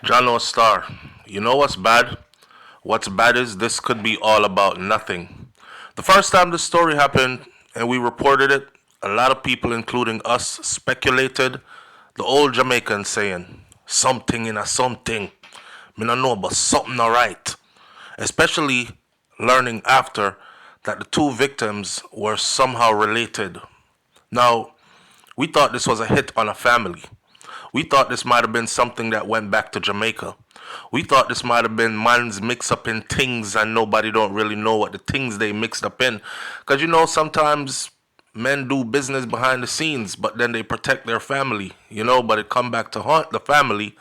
John Star, you know what's bad? What's bad is this could be all about nothing. The first time this story happened and we reported it, a lot of people, including us, speculated the old Jamaican saying, something in a something. Me no know, but something alright. Especially learning after that the two victims were somehow related. Now, we thought this was a hit on a family. We thought this might have been something that went back to Jamaica. We thought this might have been man's mix up in things and nobody don't really know what the things they mixed up in. Because you know, sometimes men do business behind the scenes, but then they protect their family, but it come back to haunt the family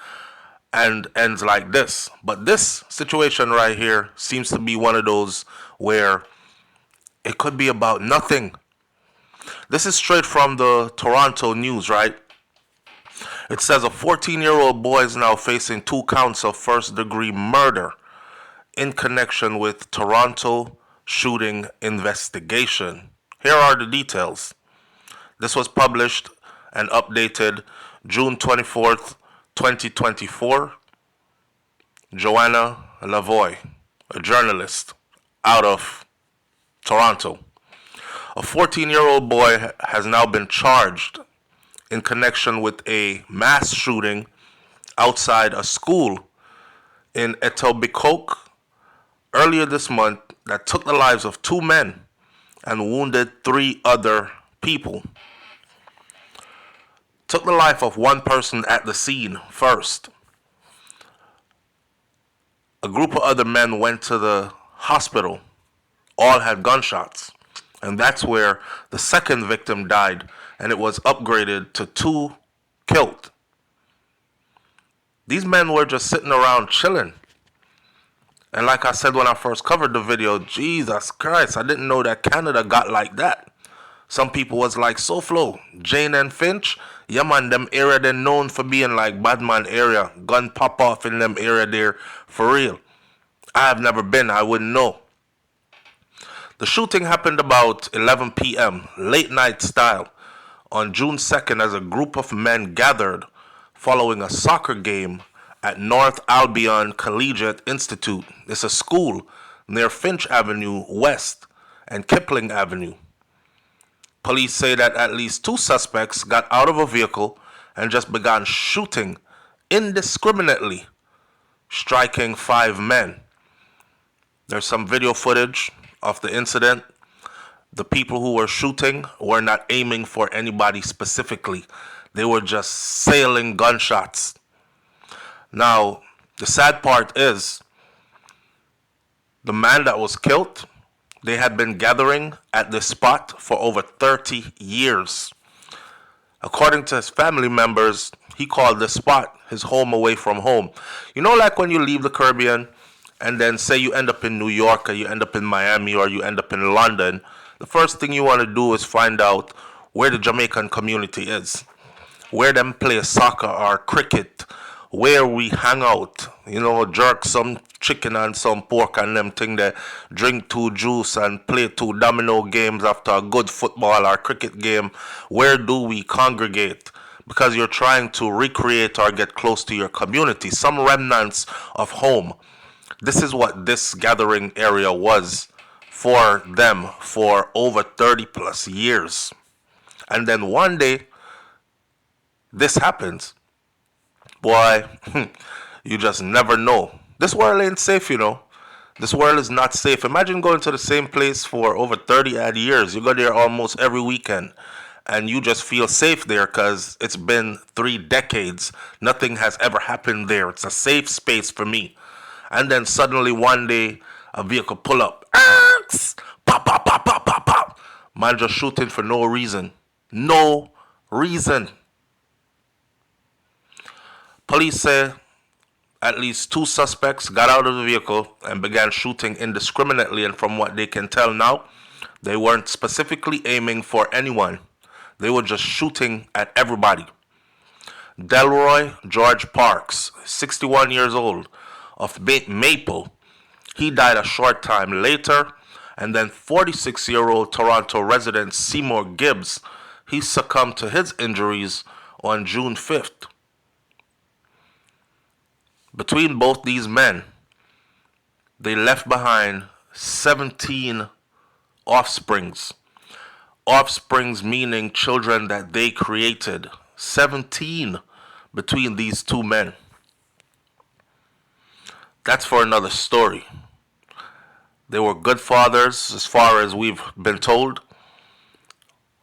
and ends like this. But this situation right here seems to be one of those where it could be about nothing. This is straight from the Toronto News, right? It says a 14-year-old boy is now facing 2 counts of first-degree murder in connection with Toronto shooting investigation. Here are the details. This was published and updated June 24th, 2024. Joanna Lavoie, a journalist out of Toronto. A 14-year-old boy has now been charged in connection with a mass shooting outside a school in Etobicoke earlier this month that took the lives of 2 men and wounded 3 other people. Took the life of 1 person at the scene first. A group of other men went to the hospital. All had gunshots. And that's where the second victim died, and it was upgraded to 2 killed. These men were just sitting around chilling. And like I said when I first covered the video, Jesus Christ, I didn't know that Canada got like that. Some people was like, SouFLo, Jane and Finch, yeah man, them area they known for being like Badman area. Gun pop off in them area there for real. I have never been, I wouldn't know. The shooting happened about 11 p.m., late night style, on June 2nd as a group of men gathered following a soccer game at North Albion Collegiate Institute. It's a school near Finch Avenue West and Kipling Avenue. Police say that at least 2 suspects got out of a vehicle and just began shooting indiscriminately, striking 5 men. There's some video footage of the incident. The people who were shooting were not aiming for anybody specifically. They were just sailing gunshots. Now, the sad part is, the man that was killed, they had been gathering at this spot for over 30 years. According to his family members, he called this spot his home away from home. You know, like when you leave the Caribbean and then say you end up in New York or you end up in Miami or you end up in London, the first thing you want to do is find out where the Jamaican community is, where them play soccer or cricket, where we hang out, jerk some chicken and some pork and them thing there, drink 2 juice and play 2 domino games after a good football or cricket game. Where do we congregate? Because you're trying to recreate or get close to your community, some remnants of home. This is what this gathering area was for them for over 30 plus years. And then one day, this happens. Boy, you just never know. This world ain't safe, This world is not safe. Imagine going to the same place for over 30 odd years. You go there almost every weekend. And you just feel safe there because it's been 3 decades. Nothing has ever happened there. It's a safe space for me. And then suddenly one day, a vehicle pull up. Pop, pop, pop, pop, pop, pop. Man just shooting for no reason. No reason. Police say at least 2 suspects got out of the vehicle and began shooting indiscriminately. And from what they can tell now, they weren't specifically aiming for anyone. They were just shooting at everybody. Delroy George Parks, 61 years old, of Maple, he died a short time later. And then 46-year-old Toronto resident Seymour Gibbs, he succumbed to his injuries on June 5th. Between both these men, they left behind 17 offsprings. Offsprings meaning children that they created. 17 between these two men. That's for another story. They were good fathers as far as we've been told.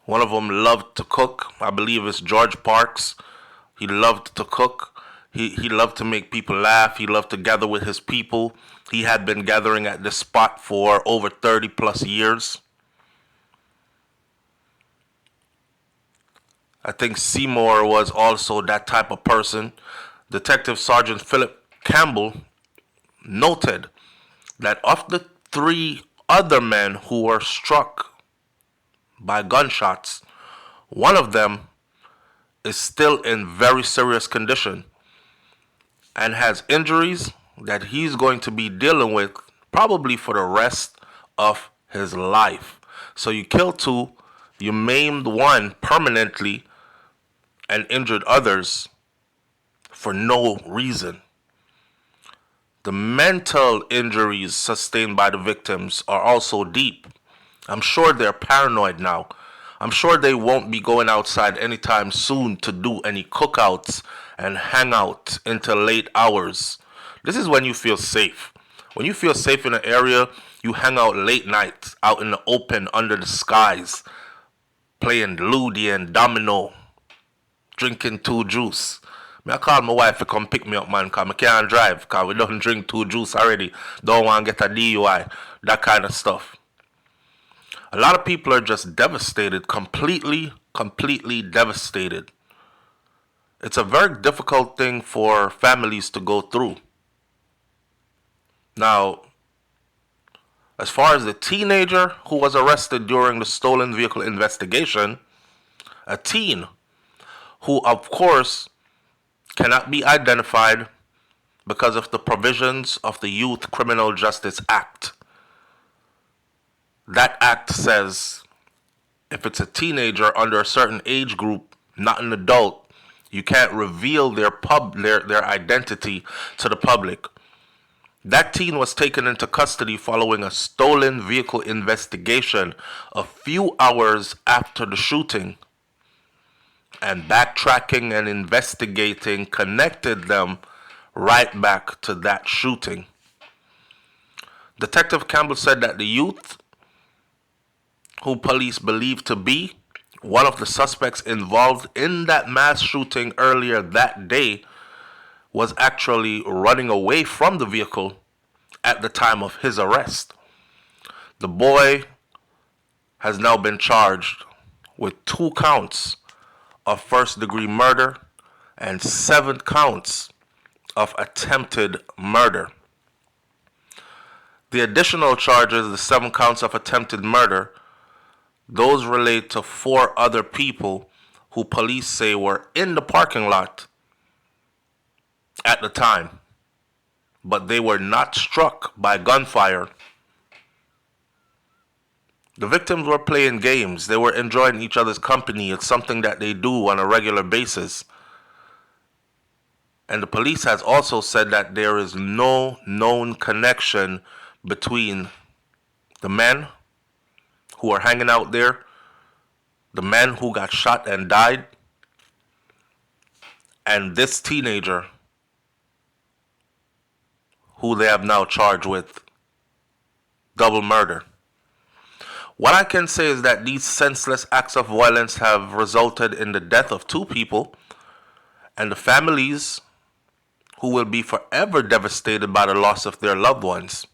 One of them loved to cook. I believe it's George Parks. He loved to cook. He loved to make people laugh. He loved to gather with his people. He had been gathering at this spot for over 30 plus years. I think Seymour was also that type of person. Detective Sergeant Philip Campbell noted that of the 3 other men who were struck by gunshots, one of them is still in very serious condition and has injuries that he's going to be dealing with probably for the rest of his life. So you killed 2, you maimed 1 permanently, and injured others for no reason. The mental injuries sustained by the victims are also deep. I'm sure they're paranoid now. I'm sure they won't be going outside anytime soon to do any cookouts and hang out until late hours. This is when you feel safe. When you feel safe in an area, you hang out late nights, out in the open, under the skies, playing Ludi and Domino, drinking 2 juice. I call my wife to come pick me up, man, because I can't drive, because we don't drink 2 juice already. Don't want to get a DUI, that kind of stuff. A lot of people are just devastated, completely devastated. It's a very difficult thing for families to go through. Now, as far as the teenager who was arrested during the stolen vehicle investigation, a teen who, of course, cannot be identified because of the provisions of the Youth Criminal Justice Act. That act says if it's a teenager under a certain age group, not an adult, you can't reveal their identity to the public. That teen was taken into custody following a stolen vehicle investigation a few hours after the shooting. And backtracking and investigating connected them right back to that shooting. Detective Campbell said that the youth, who police believe to be one of the suspects involved in that mass shooting earlier that day, was actually running away from the vehicle at the time of his arrest. The boy has now been charged with 2 counts of first-degree murder and 7 counts of attempted murder. The additional charges, the 7 counts of attempted murder, those relate to 4 other people who police say were in the parking lot at the time, but they were not struck by gunfire. The victims were playing games. They were enjoying each other's company. It's something that they do on a regular basis. And the police has also said that there is no known connection between the men who are hanging out there, the men who got shot and died, and this teenager who they have now charged with double murder. What I can say is that these senseless acts of violence have resulted in the death of 2 people, and the families who will be forever devastated by the loss of their loved ones.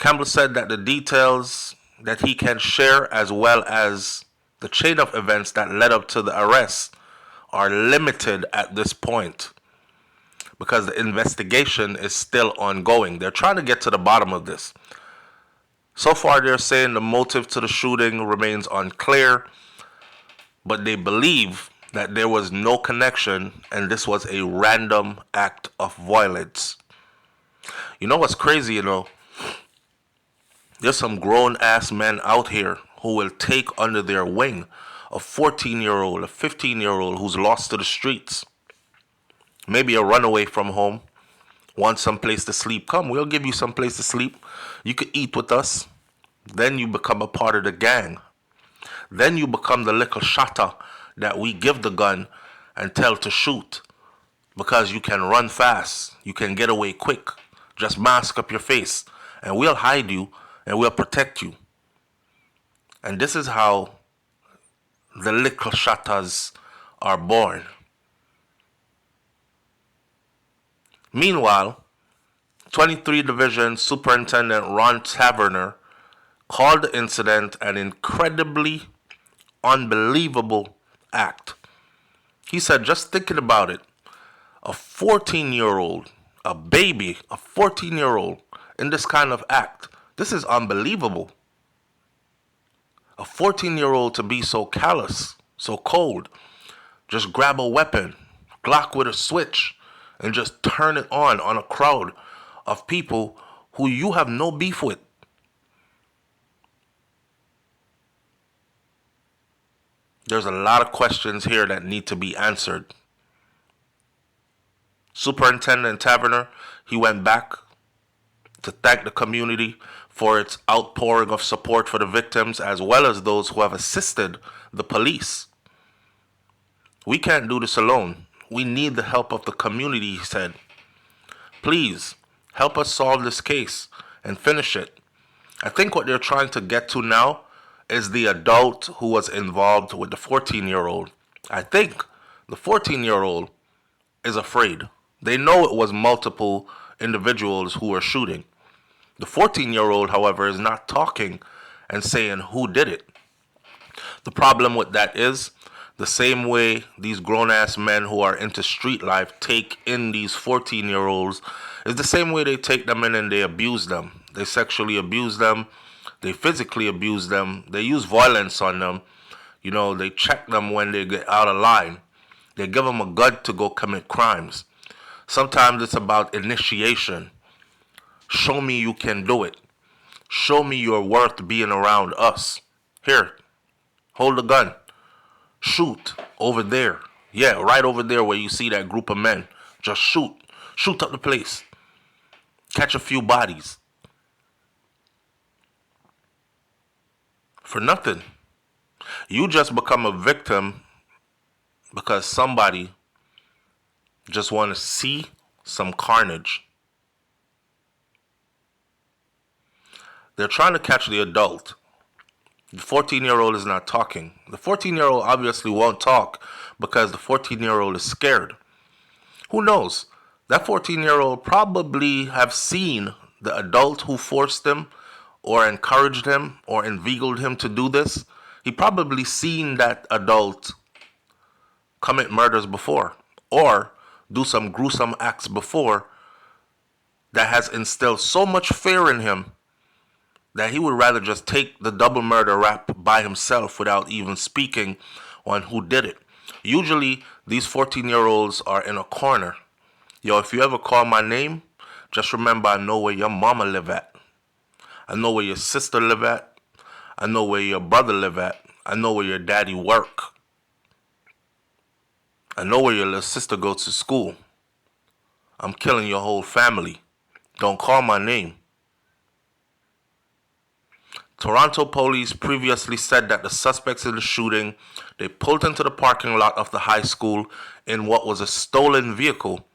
Campbell said that the details that he can share, as well as the chain of events that led up to the arrest, are limited at this point because the investigation is still ongoing. They're trying to get to the bottom of this. So far, they're saying the motive to the shooting remains unclear, but they believe that there was no connection and this was a random act of violence. You know what's crazy, There's some grown-ass men out here who will take under their wing a 14-year-old, a 15-year-old who's lost to the streets. Maybe a runaway from home. Want some place to sleep? Come, we'll give you some place to sleep. You could eat with us. Then you become a part of the gang. Then you become the little shotter that we give the gun and tell to shoot. Because you can run fast. You can get away quick. Just mask up your face. And we'll hide you and we'll protect you. And this is how the little shotters are born. Meanwhile, 23 Division Superintendent Ron Taverner called the incident an incredibly unbelievable act. He said, just thinking about it, a 14-year-old, a baby, a 14-year-old in this kind of act, this is unbelievable. A 14-year-old to be so callous, so cold, just grab a weapon, Glock with a switch, and just turn it on a crowd of people who you have no beef with. There's a lot of questions here that need to be answered. Superintendent Taverner, he went back to thank the community for its outpouring of support for the victims as well as those who have assisted the police. We can't do this alone. We need the help of the community, he said. Please, help us solve this case and finish it. I think what they're trying to get to now is the adult who was involved with the 14-year-old. I think the 14-year-old is afraid. They know it was multiple individuals who were shooting. The 14-year-old, however, is not talking and saying who did it. The problem with that is the same way these grown-ass men who are into street life take in these 14-year-olds is the same way they take them in and they abuse them. They sexually abuse them. They physically abuse them. They use violence on them. You know, they check them when they get out of line. They give them a gun to go commit crimes. Sometimes it's about initiation. Show me you can do it. Show me you're worth being around us. Here, hold the gun. Shoot over there. Yeah, right over there where you see that group of men. Just shoot. Shoot up the place. Catch a few bodies. For nothing. You just become a victim because somebody just want to see some carnage. They're trying to catch the adult. The 14-year-old is not talking. The 14-year-old obviously won't talk because the 14-year-old is scared. Who knows? That 14-year-old probably have seen the adult who forced him or encouraged him or inveigled him to do this. He probably seen that adult commit murders before or do some gruesome acts before that has instilled so much fear in him that he would rather just take the double murder rap by himself without even speaking on who did it. Usually, these 14-year-olds are in a corner. Yo, if you ever call my name, just remember I know where your mama live at. I know where your sister live at. I know where your brother live at. I know where your daddy work. I know where your little sister goes to school. I'm killing your whole family. Don't call my name. Toronto police previously said that the suspects in the shooting, they pulled into the parking lot of the high school in what was a stolen vehicle,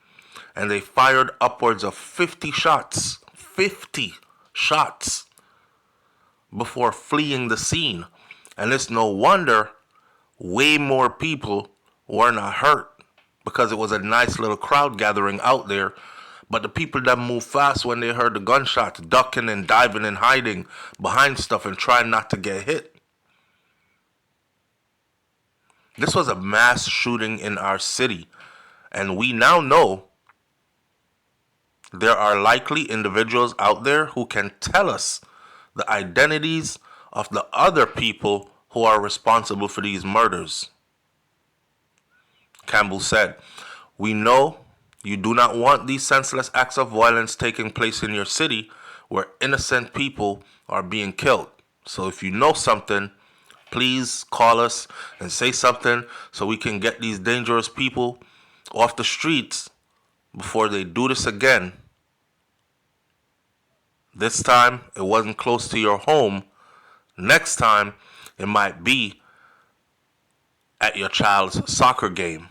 and they fired upwards of 50 shots. 50 shots before fleeing the scene. And it's no wonder way more people were not hurt because it was a nice little crowd gathering out there. But the people that moved fast when they heard the gunshots, ducking and diving and hiding behind stuff and trying not to get hit. This was a mass shooting in our city. And we now know there are likely individuals out there who can tell us the identities of the other people who are responsible for these murders. Campbell said, "We know you do not want these senseless acts of violence taking place in your city where innocent people are being killed. So if you know something, please call us and say something so we can get these dangerous people off the streets before they do this again. This time, it wasn't close to your home. Next time, it might be at your child's soccer game.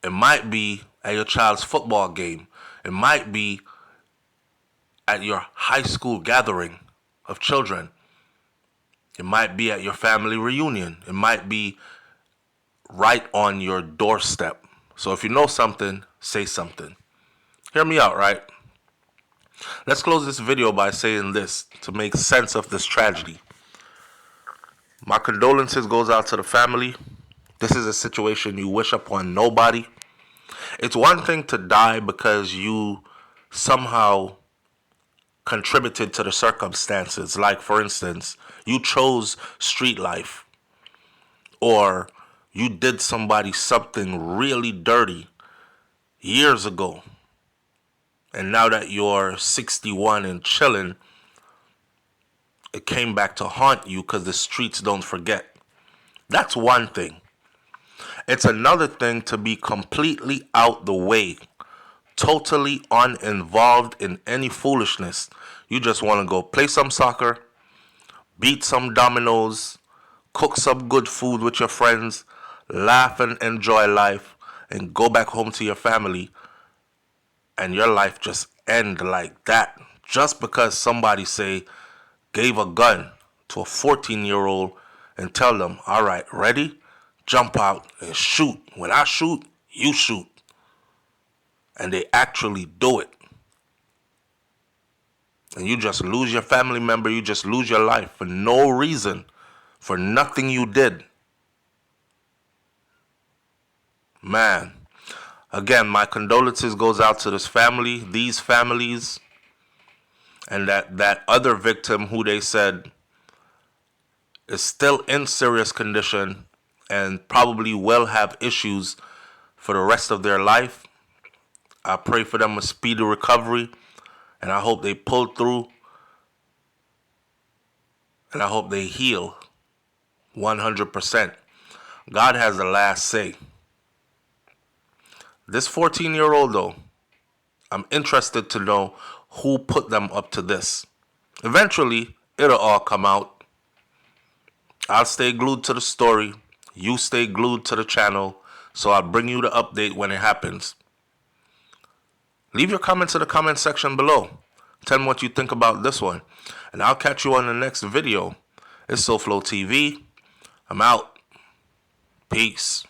It might be at your child's football game. It might be at your high school gathering of children. It might be at your family reunion. It might be right on your doorstep. So if you know something, say something. Hear me out, right? Let's close this video by saying this to make sense of this tragedy. My condolences goes out to the family. This is a situation you wish upon nobody. It's one thing to die because you somehow contributed to the circumstances. Like, for instance, you chose street life, or you did somebody something really dirty years ago, and now that you're 61 and chilling, it came back to haunt you because the streets don't forget. That's one thing. It's another thing to be completely out the way, totally uninvolved in any foolishness. You just want to go play some soccer, beat some dominoes, cook some good food with your friends, laugh and enjoy life, and go back home to your family, and your life just end like that just because somebody gave a gun to a 14-year-old and tell them, all right, ready? Jump out and shoot. When I shoot, you shoot. And they actually do it. And you just lose your family member. You just lose your life for no reason, for nothing you did. Man, again, my condolences goes out to this family, these families, and that other victim who they said is still in serious condition and probably will have issues for the rest of their life. I pray for them a speedy recovery, and I hope they pull through, and I hope they heal 100%. God has the last say. This 14-year-old, though, I'm interested to know who put them up to this. Eventually, it'll all come out. I'll stay glued to the story. You stay glued to the channel, so I'll bring you the update when it happens. Leave your comments in the comment section below. Tell me what you think about this one. And I'll catch you on the next video. It's SouFLoTV. I'm out. Peace.